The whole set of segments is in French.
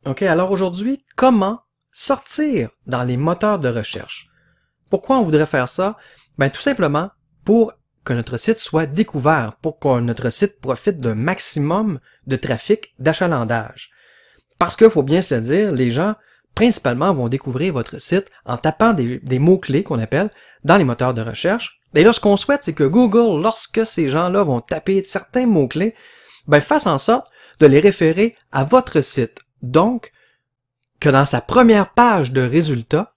OK, alors aujourd'hui, comment sortir dans les moteurs de recherche? Pourquoi on voudrait faire ça? Ben, tout simplement pour que notre site soit découvert, pour que notre site profite d'un maximum de trafic d'achalandage. Parce que, faut bien se le dire, les gens, principalement, vont découvrir votre site en tapant des mots-clés qu'on appelle dans les moteurs de recherche. Et là, ce qu'on souhaite, c'est que Google, lorsque ces gens-là vont taper certains mots-clés, ben, fasse en sorte de les référer à votre site. Donc, que dans sa première page de résultats,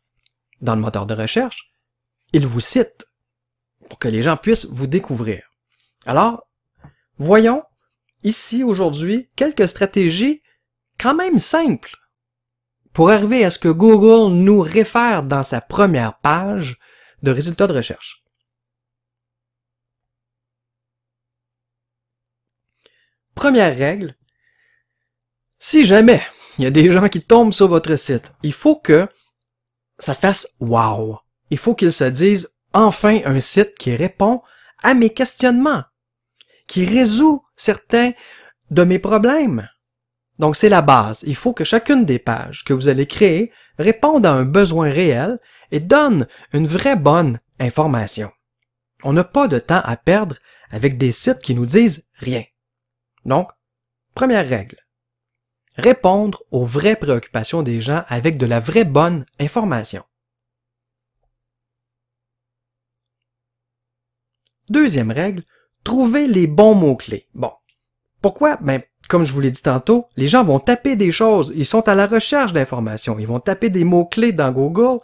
dans le moteur de recherche, il vous cite pour que les gens puissent vous découvrir. Alors, voyons ici aujourd'hui quelques stratégies quand même simples pour arriver à ce que Google nous réfère dans sa première page de résultats de recherche. Première règle, si jamais il y a des gens qui tombent sur votre site, il faut que ça fasse « wow ». Il faut qu'ils se disent « enfin un site qui répond à mes questionnements, qui résout certains de mes problèmes ». Donc c'est la base. Il faut que chacune des pages que vous allez créer réponde à un besoin réel et donne une vraie bonne information. On n'a pas de temps à perdre avec des sites qui nous disent rien. Donc, première règle. Répondre aux vraies préoccupations des gens avec de la vraie bonne information. Deuxième règle, trouver les bons mots-clés. Bon, pourquoi? Ben, comme je vous l'ai dit tantôt, les gens vont taper des choses, ils sont à la recherche d'informations, ils vont taper des mots-clés dans Google,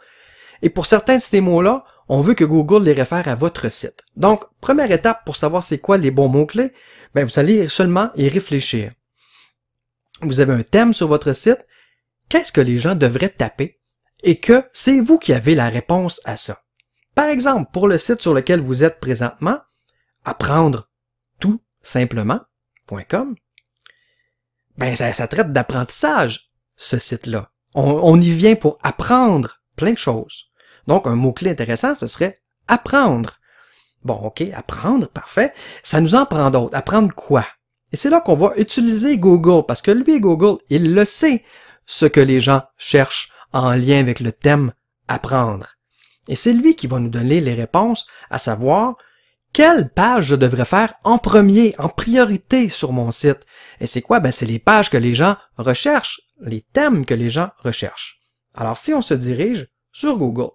et pour certains de ces mots-là, on veut que Google les réfère à votre site. Donc, première étape pour savoir c'est quoi les bons mots-clés, ben, vous allez seulement y réfléchir. Vous avez un thème sur votre site, qu'est-ce que les gens devraient taper et que c'est vous qui avez la réponse à ça. Par exemple, pour le site sur lequel vous êtes présentement, apprendre tout simplement.com, ben ça traite d'apprentissage, ce site-là. On y vient pour apprendre plein de choses. Donc, un mot-clé intéressant, ce serait apprendre. Bon, OK, apprendre, parfait. Ça nous en prend d'autres. Apprendre quoi? Et c'est là qu'on va utiliser Google, parce que lui, Google, il le sait, ce que les gens cherchent en lien avec le thème « apprendre ». Et c'est lui qui va nous donner les réponses, à savoir quelle page je devrais faire en premier, en priorité sur mon site. Et c'est quoi? Ben, c'est les pages que les gens recherchent, les thèmes que les gens recherchent. Alors, si on se dirige sur Google,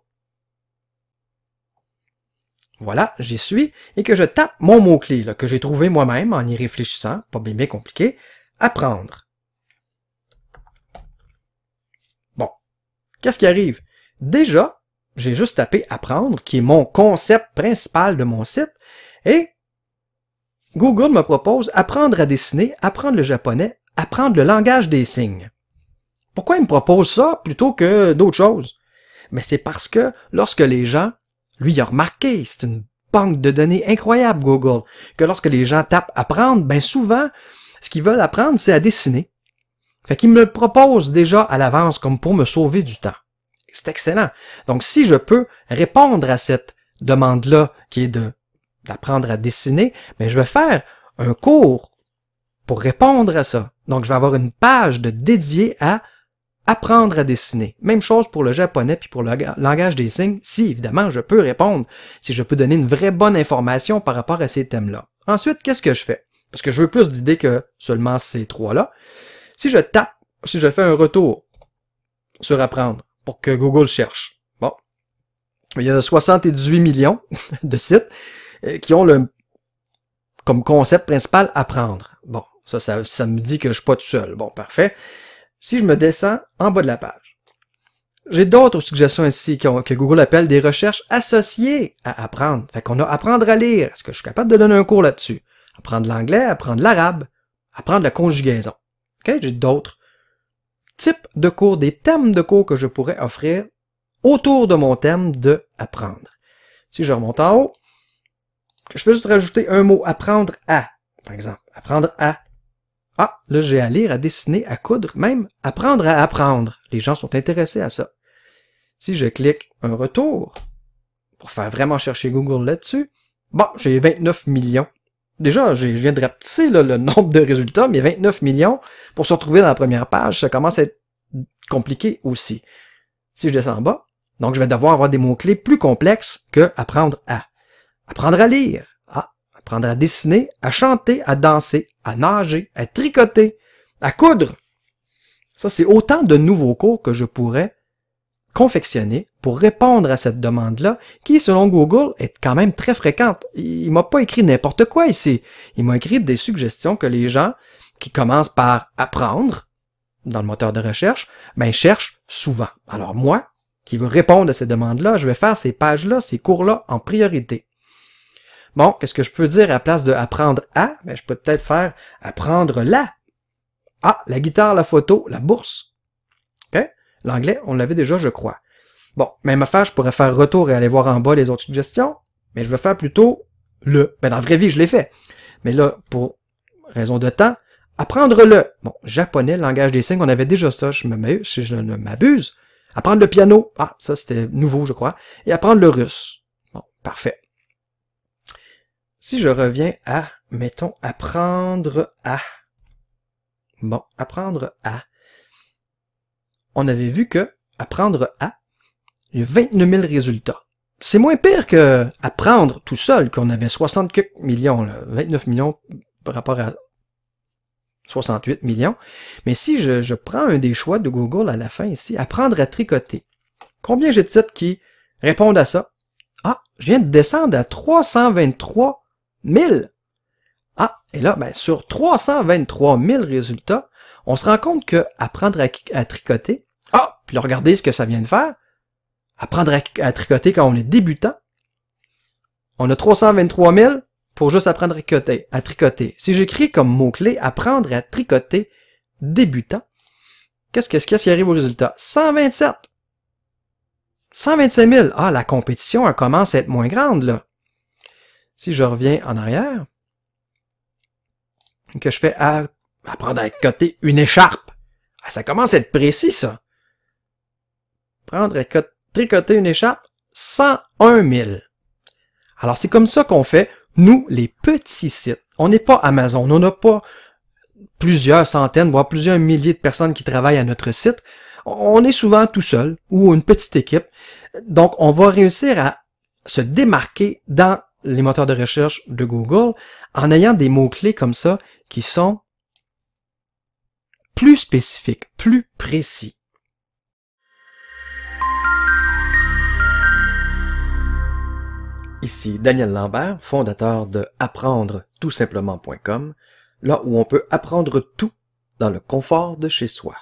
voilà, j'y suis, et que je tape mon mot-clé, que j'ai trouvé moi-même en y réfléchissant, pas bien compliqué, apprendre. Bon, qu'est-ce qui arrive? Déjà, j'ai juste tapé apprendre, qui est mon concept principal de mon site, et Google me propose apprendre à dessiner, apprendre le japonais, apprendre le langage des signes. Pourquoi il me propose ça plutôt que d'autres choses? Mais c'est parce que lorsque les gens, lui, il a remarqué, c'est une banque de données incroyable, Google, que lorsque les gens tapent apprendre, ben souvent, ce qu'ils veulent apprendre, c'est à dessiner. Fait qu'il me le propose déjà à l'avance, comme pour me sauver du temps. C'est excellent. Donc, si je peux répondre à cette demande-là, qui est d'apprendre à dessiner, ben je vais faire un cours pour répondre à ça. Donc, je vais avoir une page dédiée à apprendre à dessiner. Même chose pour le japonais puis pour le langage des signes, si évidemment je peux répondre, si je peux donner une vraie bonne information par rapport à ces thèmes-là. Ensuite, qu'est-ce que je fais? Parce que je veux plus d'idées que seulement ces trois-là. Si je fais un retour sur apprendre pour que Google cherche, bon, il y a 78 millions de sites qui ont comme concept principal apprendre. Bon, ça me dit que je suis pas tout seul. Bon, parfait. Si je me descends en bas de la page, j'ai d'autres suggestions ici que Google appelle des recherches associées à apprendre. Fait qu'on a apprendre à lire. Est-ce que je suis capable de donner un cours là-dessus? Apprendre l'anglais, apprendre l'arabe, apprendre la conjugaison. OK? J'ai d'autres types de cours, des thèmes de cours que je pourrais offrir autour de mon thème de apprendre. Si je remonte en haut, je peux juste rajouter un mot, apprendre à, par exemple. Apprendre à. Ah, là, j'ai à lire, à dessiner, à coudre, même apprendre à apprendre. Les gens sont intéressés à ça. Si je clique un retour, pour faire vraiment chercher Google là-dessus, bon, j'ai 29 millions. Déjà, je viens de rapetisser le nombre de résultats, mais 29 millions pour se retrouver dans la première page, ça commence à être compliqué aussi. Si je descends en bas, donc je vais devoir avoir des mots-clés plus complexes que apprendre à. Apprendre à lire, apprendre à dessiner, à chanter, à danser, à nager, à tricoter, à coudre. Ça, c'est autant de nouveaux cours que je pourrais confectionner pour répondre à cette demande-là, qui, selon Google, est quand même très fréquente. Il m'a pas écrit n'importe quoi ici. Il m'a écrit des suggestions que les gens qui commencent par apprendre, dans le moteur de recherche, ben, cherchent souvent. Alors moi, qui veux répondre à ces demandes-là, je vais faire ces pages-là, ces cours-là en priorité. Bon, qu'est-ce que je peux dire à la place de apprendre à? Ben, je peux peut-être faire apprendre la. Ah, la guitare, la photo, la bourse. OK? L'anglais, on l'avait déjà, je crois. Bon, même affaire, je pourrais faire retour et aller voir en bas les autres suggestions, mais je vais faire plutôt le. Ben, dans la vraie vie, je l'ai fait. Mais là, pour raison de temps, apprendre le. Bon, japonais, langage des signes, on avait déjà ça, si je ne m'abuse. Apprendre le piano. Ah, ça, c'était nouveau, je crois. Et apprendre le russe. Bon, parfait. Si je reviens à, mettons, apprendre à. Bon, apprendre à. On avait vu que apprendre à, il y a 29 000 résultats. C'est moins pire que apprendre tout seul, qu'on avait 60 millions, là, 29 millions par rapport à 68 millions. Mais si je prends un des choix de Google à la fin ici, apprendre à tricoter. Combien j'ai de sites qui répondent à ça? Ah, je viens de descendre à 323 000. Ah, et là, ben, sur 323 000 résultats, on se rend compte que apprendre à tricoter, ah, puis là, regardez ce que ça vient de faire. Apprendre à tricoter quand on est débutant. On a 323 000 pour juste apprendre à tricoter. Si j'écris comme mot-clé apprendre à tricoter débutant, qu'est-ce qui arrive au résultat? 127. 125 000. Ah, la compétition, elle commence à être moins grande, là. Si je reviens en arrière, que je fais apprendre à tricoter une écharpe. Ah, ça commence à être précis, ça. Apprendre à tricoter une écharpe, 101 000. Alors, c'est comme ça qu'on fait, nous, les petits sites. On n'est pas Amazon, on n'a pas plusieurs centaines, voire plusieurs milliers de personnes qui travaillent à notre site. On est souvent tout seul ou une petite équipe. Donc, on va réussir à se démarquer dans les moteurs de recherche de Google en ayant des mots-clés comme ça qui sont plus spécifiques, plus précis. Ici Daniel Lambert, fondateur de apprendre-tout-simplement.com, là où on peut apprendre tout dans le confort de chez soi.